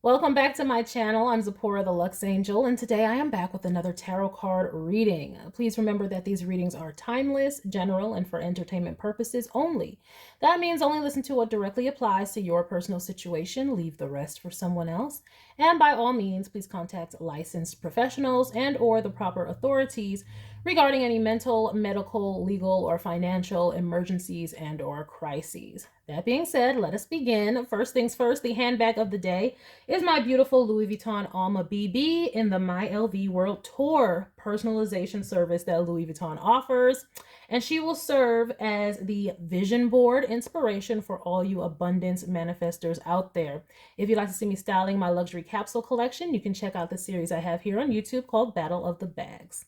Welcome back to my channel. I'm Zipporah the Lux Angel, and today I am back with another tarot card reading. Please remember that these readings are timeless, general, and for entertainment purposes only. That means only listen to what directly applies to your personal situation, leave the rest for someone else. And by all means, please contact licensed professionals and or the proper authorities regarding any mental, medical, legal, or financial emergencies and or crises. That being said, let us begin. First things first, the handbag of the day is my beautiful Louis Vuitton Alma BB in the My LV World Tour personalization service that Louis Vuitton offers. And she will serve as the vision board inspiration for all you abundance manifestors out there. If you'd like to see me styling my luxury capsule collection, you can check out the series I have here on YouTube called Battle of the Bags.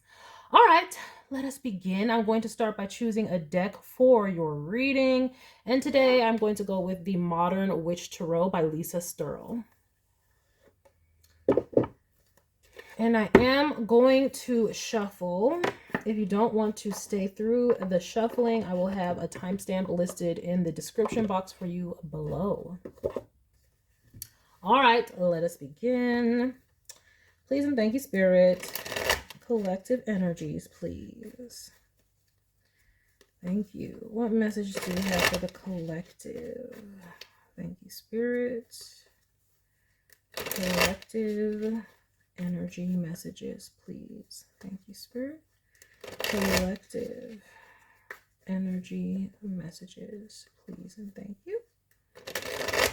All right, let us begin. I'm going to start by choosing a deck for your reading. And today I'm going to go with the Modern Witch Tarot by Lisa Sterle. And I am going to shuffle. If you don't want to stay through the shuffling, I will have a timestamp listed in the description box for you below. All right, let us begin. Please and thank you, Spirit. Collective energies, please. Thank you. What message do we have for the collective? Thank you, Spirit. Collective energy messages, please. Thank you, Spirit. Collective energy messages, please, and thank you.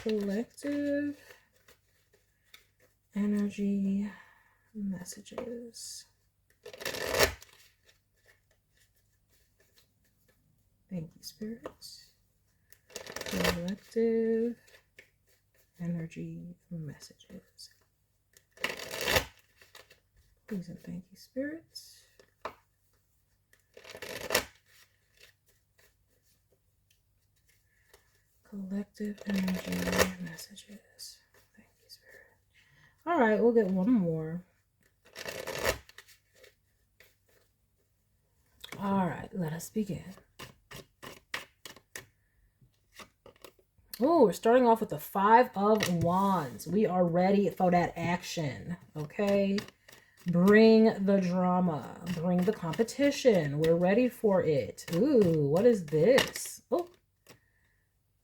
Collective energy messages. Thank you, Spirit. Collective energy messages. Please and thank you, Spirit. Collective energy messages. Thank you, Spirit. All right, we'll get one more. All right, let us begin. Oh, we're starting off with the Five of Wands. We are ready for that action, okay? Bring the drama. Bring the competition. We're ready for it. Ooh, what is this? Oh,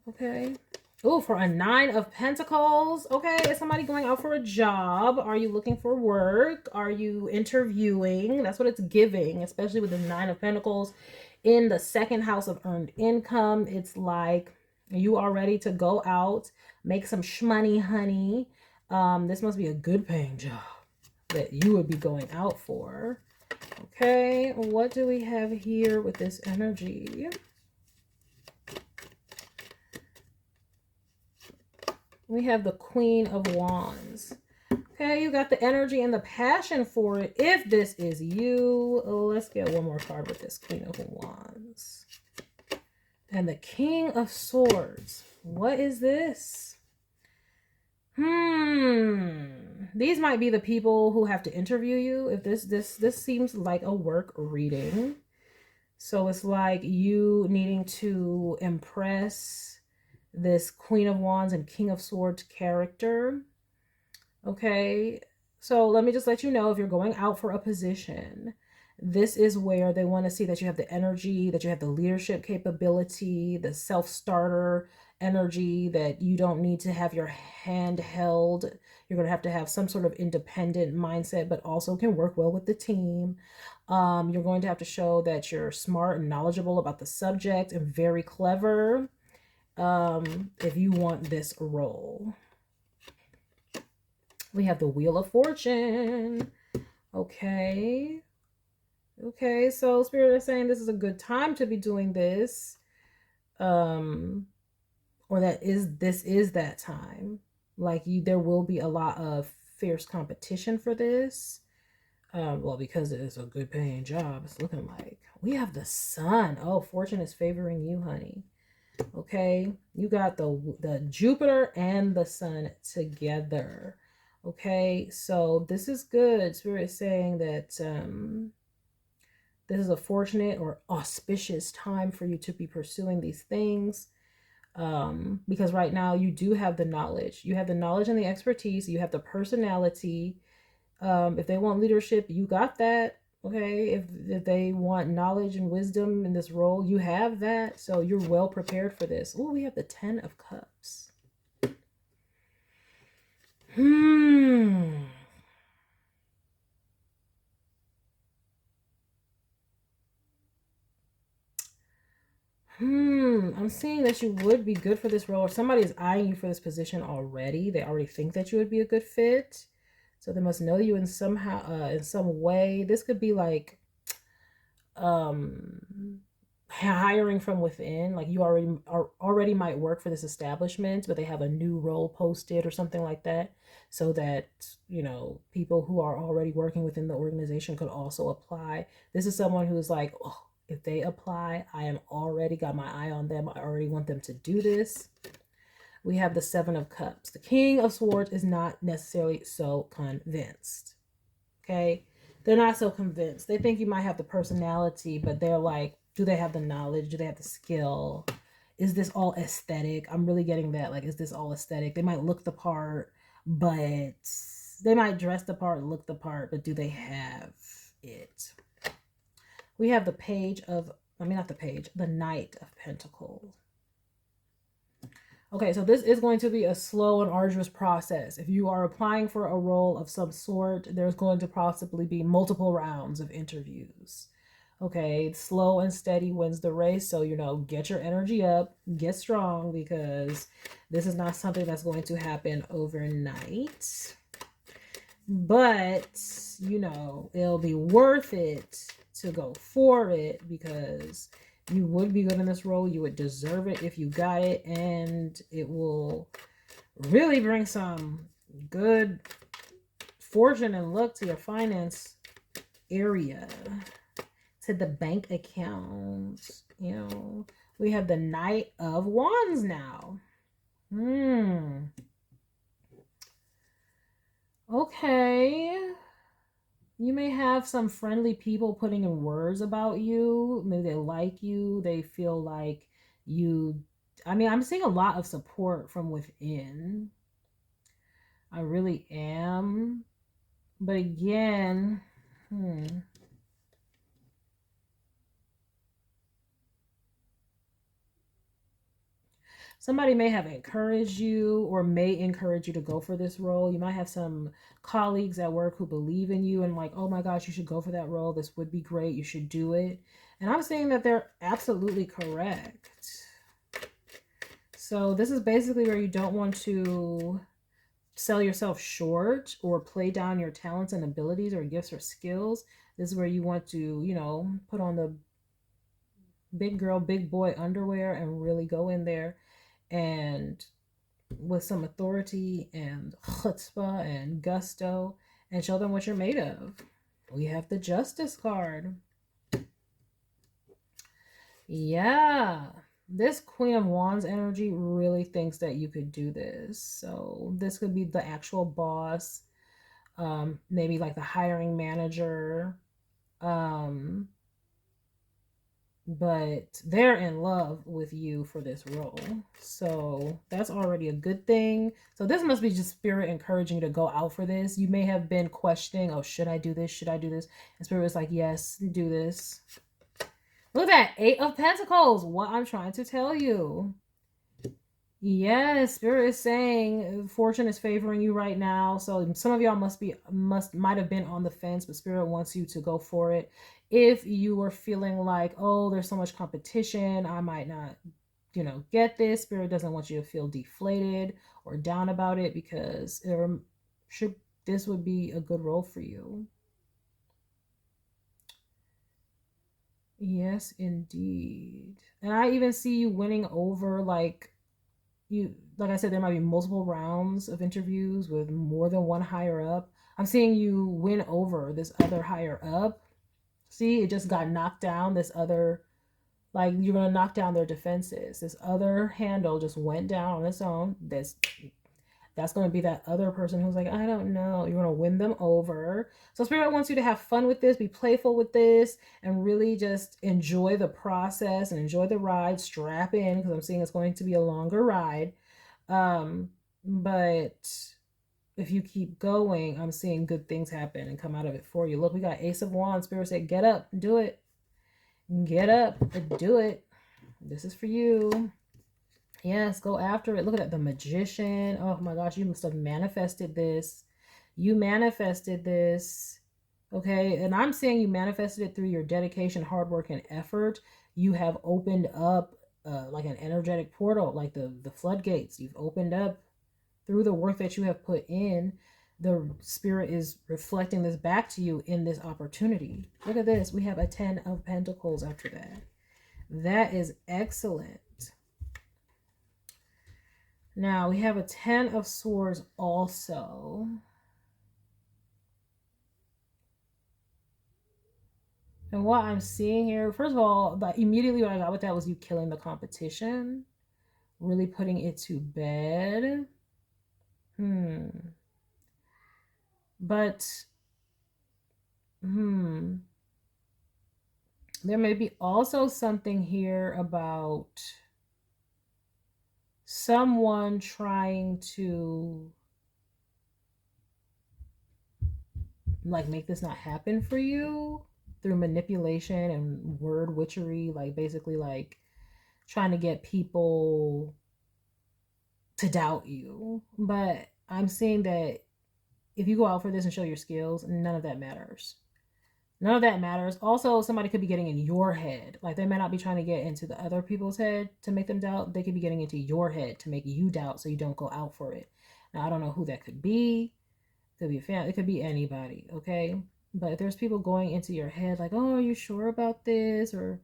okay. Oh, for a Nine of Pentacles. Okay, is somebody going out for a job? Are you looking for work? Are you interviewing? That's what it's giving, especially with the Nine of Pentacles in the second house of earned income. It's like you are ready to go out, make some shmoney, honey. This must be a good paying job that you would be going out for. Okay, what do we have here with this energy? We have the Queen of Wands. Okay, you got the energy and the passion for it. If this is you, let's get one more card with this Queen of Wands. And the King of Swords. What is this? These might be the people who have to interview you. If this seems like a work reading. So it's like you needing to impress this Queen of Wands and King of Swords character. Okay, so let me just let you know, if you're going out for a position, this is where they want to see that you have the energy, that you have the leadership capability, the self-starter energy, that you don't need to have your hand held. You're going to have some sort of independent mindset, but also can work well with the team. You're going to have to show that you're smart and knowledgeable about the subject and very clever if you want this role. We have the Wheel of Fortune. Okay. Okay, so Spirit is saying this is a good time to be doing this. Or this is that time. Like there will be a lot of fierce competition for this. Well, because it is a good paying job, it's looking like. We have the Sun. Oh, fortune is favoring you, honey. Okay, you got the Jupiter and the Sun together. Okay, so this is good. Spirit is saying that this is a fortunate or auspicious time for you to be pursuing these things. Because right now you do have the knowledge. You have the knowledge and the expertise. You have the personality. If they want leadership, you got that. Okay. If they want knowledge and wisdom in this role, you have that. So you're well prepared for this. Oh, we have the 10 of Cups. I'm seeing that you would be good for this role, or somebody is eyeing you for this position already. They already think that you would be a good fit. So they must know you in in some way. This could be like hiring from within. Like you already might work for this establishment, but they have a new role posted or something like that, so that, you know, people who are already working within the organization could also apply. This is someone who's like, oh, if they apply, I am already got my eye on them. I already want them to do this. We have the 7 of Cups. The King of Swords is not necessarily so convinced. Okay? They're not so convinced. They think you might have the personality, but they're like, do they have the knowledge? Do they have the skill? Is this all aesthetic? I'm really getting that. Like, is this all aesthetic? They might look the part, but they might dress the part, look the part, but do they have it? We have the the Knight of Pentacles. Okay, so this is going to be a slow and arduous process. If you are applying for a role of some sort, there's going to possibly be multiple rounds of interviews. Okay, slow and steady wins the race. So, you know, get your energy up, get strong, because this is not something that's going to happen overnight. But, you know, it'll be worth it to go for it, because you would be good in this role. You would deserve it if you got it, and it will really bring some good fortune and luck to your finance area, to the bank account. You know, we have the Knight of Wands now. Okay. You may have some friendly people putting in words about you. Maybe they like you. They feel like you... I mean, I'm seeing a lot of support from within. I really am. But again, somebody may have encouraged you, or may encourage you to go for this role. You might have some colleagues at work who believe in you and like, oh my gosh, you should go for that role. This would be great. You should do it. And I'm saying that they're absolutely correct. So this is basically where you don't want to sell yourself short or play down your talents and abilities or gifts or skills. This is where you want to, you know, put on the big girl, big boy underwear and really go in there and with some authority and chutzpah and gusto, and show them what you're made of. We have the Justice card. Yeah, this Queen of Wands energy really thinks that you could do this. So this could be the actual boss, maybe like the hiring manager, but they're in love with you for this role. So that's already a good thing. So this must be just Spirit encouraging you to go out for this. You may have been questioning, oh, should I do this? Should I do this? And Spirit was like, yes, do this. Look at that, 8 of Pentacles. What I'm trying to tell you. Yes, Spirit is saying fortune is favoring you right now. So some of y'all might have been on the fence, but Spirit wants you to go for it. If you were feeling like, oh, there's so much competition, I might not, you know, get this. Spirit doesn't want you to feel deflated or down about it, because this would be a good role for you. Yes, indeed. And I even see you winning over, like I said, there might be multiple rounds of interviews with more than one higher up. I'm seeing you win over this other higher up. See, it just got knocked down. This other, like, you're going to knock down their defenses. This other handle just went down on its own. That's going to be that other person who's like, I don't know. You're going to win them over. So Spirit wants you to have fun with this, be playful with this, and really just enjoy the process and enjoy the ride. Strap in, because I'm seeing it's going to be a longer ride. But if you keep going, I'm seeing good things happen and come out of it for you. Look, we got Ace of Wands. Spirit said, get up, do it. Get up and do it. This is for you. Yes, go after it. Look at that, the Magician. Oh my gosh, you must have manifested this. You manifested this. Okay, and I'm saying you manifested it through your dedication, hard work, and effort. You have opened up like an energetic portal, like the floodgates. You've opened up through the work that you have put in. The Spirit is reflecting this back to you in this opportunity. Look at this. We have a 10 of Pentacles after that. That is excellent. Now we have a 10 of Swords also. And what I'm seeing here, first of all, immediately what I got with that was you killing the competition. Really putting it to bed. But, there may be also something here about someone trying to like make this not happen for you through manipulation and word witchery, like basically like trying to get people to doubt you. But I'm seeing that if you go out for this and show your skills, none of that matters. None of that matters. Also, somebody could be getting in your head. Like, they may not be trying to get into the other people's head to make them doubt. They could be getting into your head to make you doubt so you don't go out for it. Now, I don't know who that could be. It could be a family. It could be anybody, okay? But if there's people going into your head like, oh, are you sure about this? Or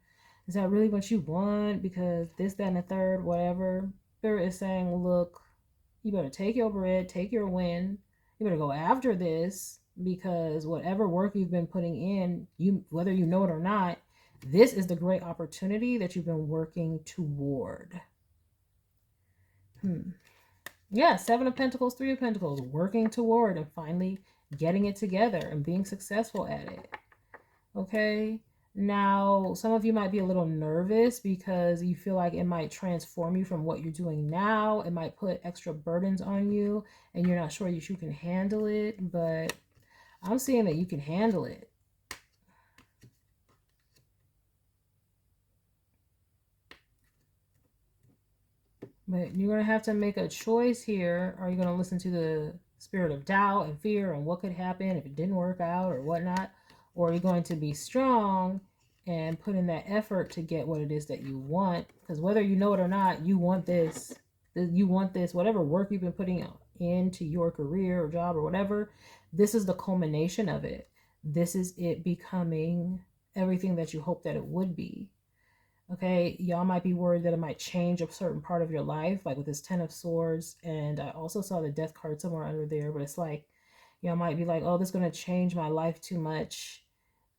is that really what you want? Because this, that, and the third, whatever. Spirit is saying, look, you better take your bread, take your win. You better go after this, because whatever work you've been putting in, whether you know it or not, this is the great opportunity that you've been working toward. Yeah, 7 of Pentacles, 3 of Pentacles, working toward and finally getting it together and being successful at it. Okay, now some of you might be a little nervous because you feel like it might transform you from what you're doing now. It might put extra burdens on you and you're not sure that you can handle it, but I'm seeing that you can handle it. But you're going to have to make a choice here. Are you going to listen to the spirit of doubt and fear and what could happen if it didn't work out or whatnot? Or are you going to be strong and put in that effort to get what it is that you want? Because whether you know it or not, you want this. You want this, whatever work you've been putting into your career or job or whatever. This is the culmination of it. This is it becoming everything that you hope that it would be. Okay, y'all might be worried that it might change a certain part of your life, like with this 10 of Swords. And I also saw the Death card somewhere under there, but it's like, y'all might be like, oh, this is going to change my life too much.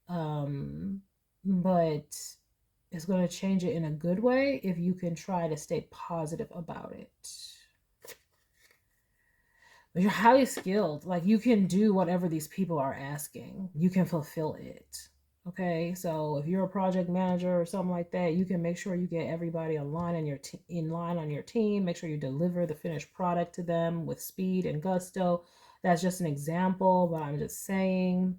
But it's going to change it in a good way if you can try to stay positive about it. But you're highly skilled. Like, you can do whatever these people are asking. You can fulfill it. Okay, so if you're a project manager or something like that, you can make sure you get everybody in line on your team. Make sure you deliver the finished product to them with speed and gusto. That's just an example, but I'm just saying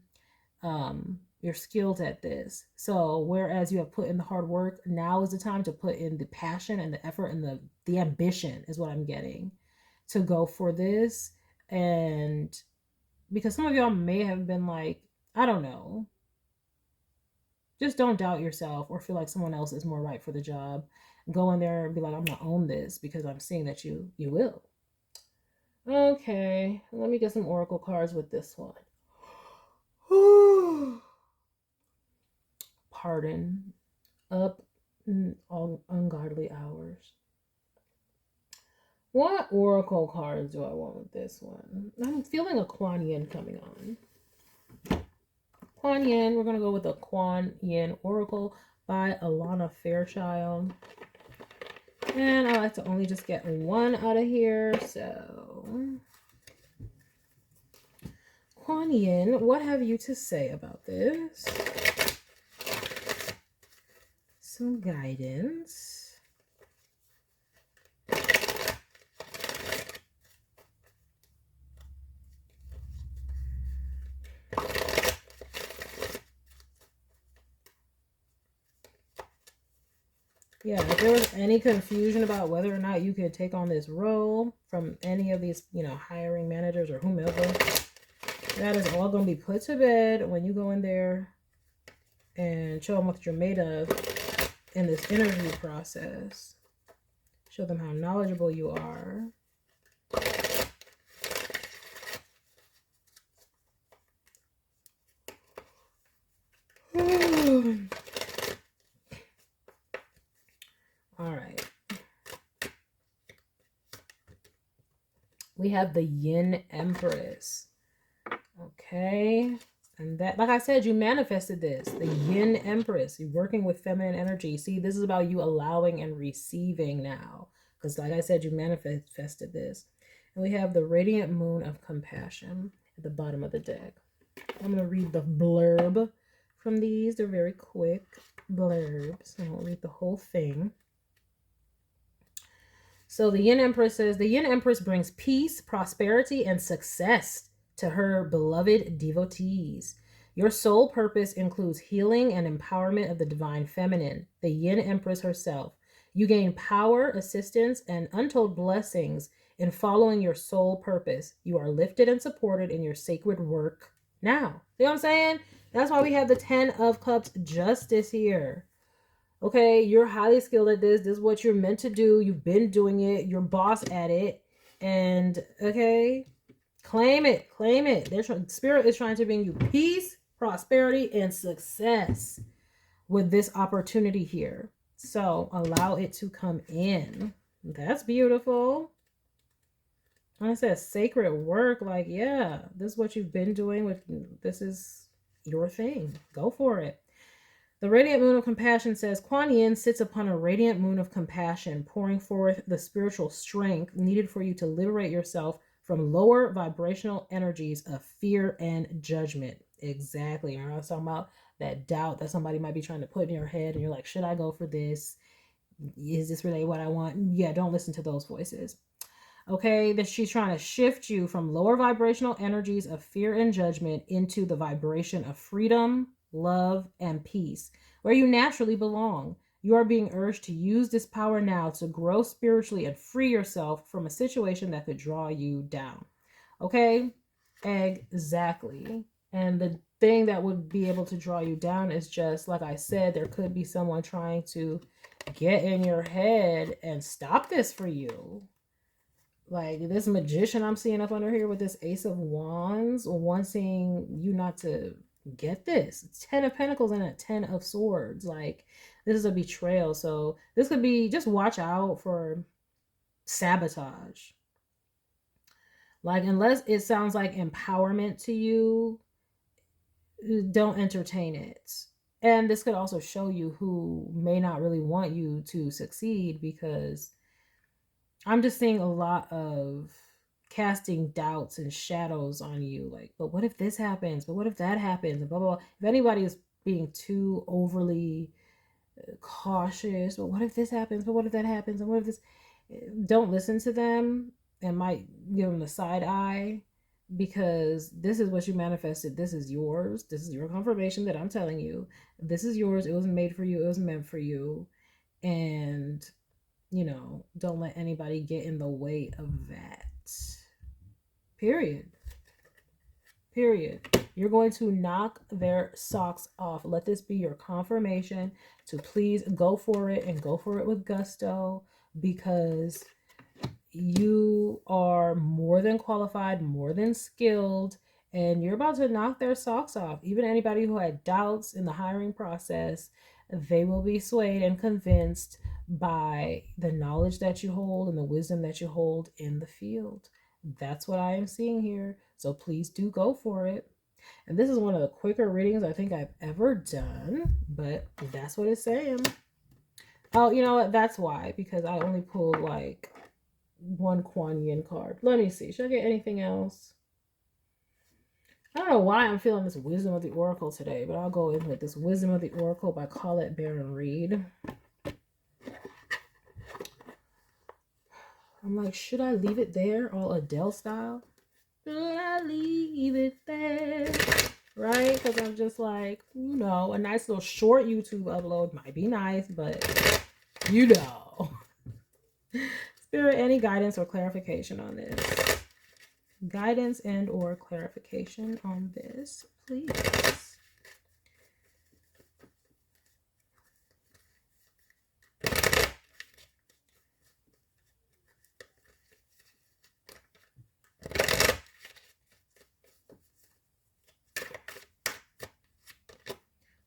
you're skilled at this. So whereas you have put in the hard work, now is the time to put in the passion and the effort and the ambition is what I'm getting to go for this. And because some of y'all may have been like, I don't know, just don't doubt yourself or feel like someone else is more right for the job. Go in there and be like, I'm going to own this, because I'm seeing that you will. Okay, let me get some oracle cards with this one. Pardon. Up all ungodly hours. What oracle cards do I want with this one? I'm feeling a Kuan Yin coming on. Kuan Yin, we're going to go with a Kuan Yin Oracle by Alana Fairchild. And I like to only just get one out of here, so Kuan Yin, what have you to say about this? Some guidance. Yeah, if there was any confusion about whether or not you could take on this role from any of these, you know, hiring managers or whomever, that is all going to be put to bed when you go in there and show them what you're made of in this interview process. Show them how knowledgeable you are. All right. We have the Yin Empress. Okay. And that, like I said, you manifested this. The Yin Empress. You're working with feminine energy. See, this is about you allowing and receiving now. Because like I said, you manifested this. And we have the Radiant Moon of Compassion at the bottom of the deck. I'm going to read the blurb from these. They're very quick blurbs. I won't read the whole thing. So the Yin Empress says, the Yin Empress brings peace, prosperity, and success to her beloved devotees. Your sole purpose includes healing and empowerment of the divine feminine, the Yin Empress herself. You gain power, assistance, and untold blessings in following your sole purpose. You are lifted and supported in your sacred work now. See what I'm saying? That's why we have the 10 of Cups Justice here. Okay, you're highly skilled at this. This is what you're meant to do. You've been doing it. You're boss at it. And, okay, claim it. Claim it. Spirit is trying to bring you peace, prosperity, and success with this opportunity here. So, allow it to come in. That's beautiful. When I said sacred work, like, yeah, this is what you've been doing. This is your thing. Go for it. The Radiant Moon of Compassion says, Kuan Yin sits upon a radiant moon of compassion, pouring forth the spiritual strength needed for you to liberate yourself from lower vibrational energies of fear and judgment. Exactly. I was talking about that doubt that somebody might be trying to put in your head, and you're like, should I go for this? Is this really what I want? Yeah, don't listen to those voices. Okay, that she's trying to shift you from lower vibrational energies of fear and judgment into the vibration of freedom, love, and peace, where you naturally belong. You are being urged to use this power now to grow spiritually and free yourself from a situation that could draw you down. Okay? Exactly. And the thing that would be able to draw you down is just, like I said, there could be someone trying to get in your head and stop this for you. Like this magician I'm seeing up under here with this Ace of Wands, wanting you not to get this. 10 of Pentacles and a 10 of Swords. Like this is a betrayal. So this could be, just watch out for sabotage. Like unless it sounds like empowerment to you, don't entertain it. And this could also show you who may not really want you to succeed, because I'm just seeing a lot of casting doubts and shadows on you. Like, but what if this happens? But what if that happens? And blah, blah, blah. If anybody is being too overly cautious, but what if this happens? But what if that happens? And what if this? Don't listen to them and might give them the side eye, because this is what you manifested. This is yours. This is your confirmation that I'm telling you. This is yours. It was made for you. It was meant for you. And you know, don't let anybody get in the way of that. Period. Period. You're going to knock their socks off. Let this be your confirmation to please go for it, and go for it with gusto, because you are more than qualified, more than skilled, and you're about to knock their socks off. Even anybody who had doubts in the hiring process, they will be swayed and convinced by the knowledge that you hold and the wisdom that you hold in the field. That's what I am seeing here. So please do go for it. And this is one of the quicker readings I think I've ever done, but that's what it's saying. Oh, you know what? That's why, because I only pulled like one Kuan Yin card. Let me see. Should I get anything else? I don't know why I'm feeling this Wisdom of the Oracle today, but I'll go in with this Wisdom of the Oracle by Colette Baron Reed. I'm like, should I leave it there, all Adele style? Should I leave it there? Right? Because I'm just like, you know, a nice little short YouTube upload might be nice, but you know. Spirit, any guidance or clarification on this? Guidance and or clarification on this, please.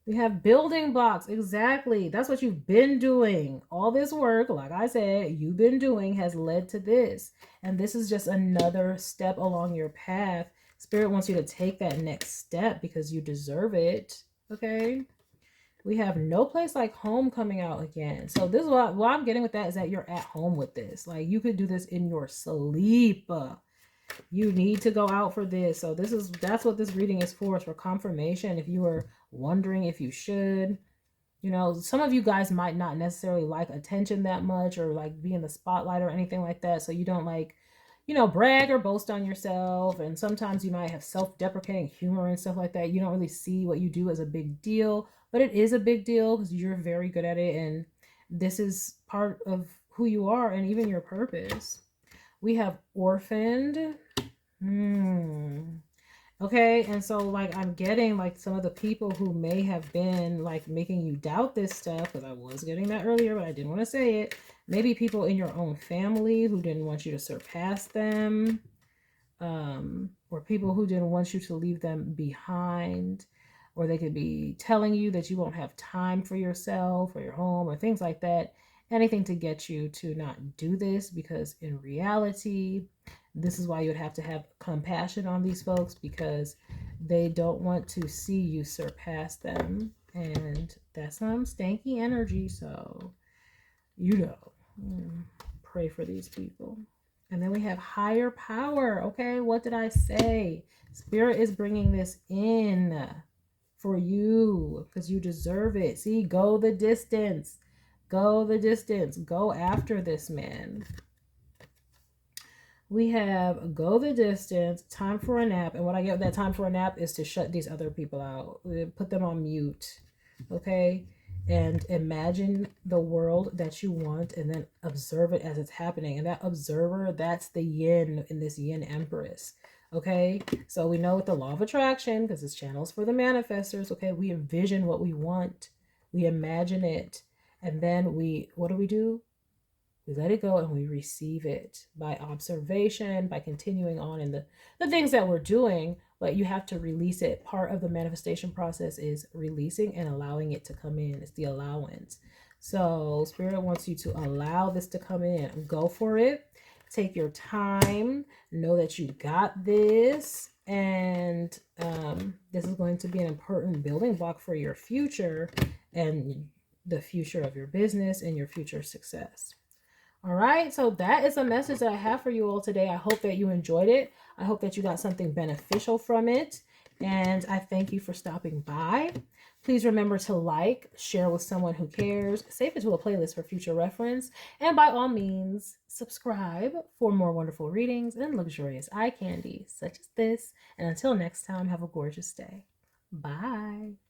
We have building blocks. Exactly. That's what you've been doing. All this work, like I said, you've been doing has led to this. And this is just another step along your path. Spirit wants you to take that next step because you deserve it. Okay. We have no place like home coming out again. So this is what I'm getting with that is that you're at home with this. Like you could do this in your sleep. You need to go out for this. So that's what this reading is for confirmation. If you were wondering if you should, you know, some of you guys might not necessarily like attention that much or like be in the spotlight or anything like that. So you don't like, you know, brag or boast on yourself. And sometimes you might have self-deprecating humor and stuff like that. You don't really see what you do as a big deal, but it is a big deal because you're very good at it. And this is part of who you are and even your purpose. We have orphaned. Okay, and so like I'm getting like some of the people who may have been like making you doubt this stuff, because I was getting that earlier, but I didn't want to say it. Maybe people in your own family who didn't want you to surpass them, or people who didn't want you to leave them behind, or they could be telling you that you won't have time for yourself or your home or things like that. Anything to get you to not do this, because in reality, this is why you would have to have compassion on these folks, because they don't want to see you surpass them. And that's some stanky energy. So, you know, pray for these people. And then we have higher power. Okay, what did I say? Spirit is bringing this in for you because you deserve it. See, go the distance. Go the distance. Go after this man. We have go the distance, time for a nap. And what I get with that time for a nap is to shut these other people out. Put them on mute. Okay? And imagine the world that you want and then observe it as it's happening. And that observer, that's the yin in this yin empress. Okay? So we know with the law of attraction, because this channel is for the manifestors, okay? We envision what we want. We imagine it. And then what do? We let it go and we receive it by observation, by continuing on in the things that we're doing, but you have to release it. Part of the manifestation process is releasing and allowing it to come in. It's the allowance. So Spirit wants you to allow this to come in. Go for it. Take your time. Know that you got this. And this is going to be an important building block for your future and the future of your business and your future success. All right, so that is a message that I have for you all today. I hope that you enjoyed it. I hope that you got something beneficial from it. And I thank you for stopping by. Please remember to like, share with someone who cares, save it to a playlist for future reference. And by all means, subscribe for more wonderful readings and luxurious eye candy such as this. And until next time, have a gorgeous day. Bye.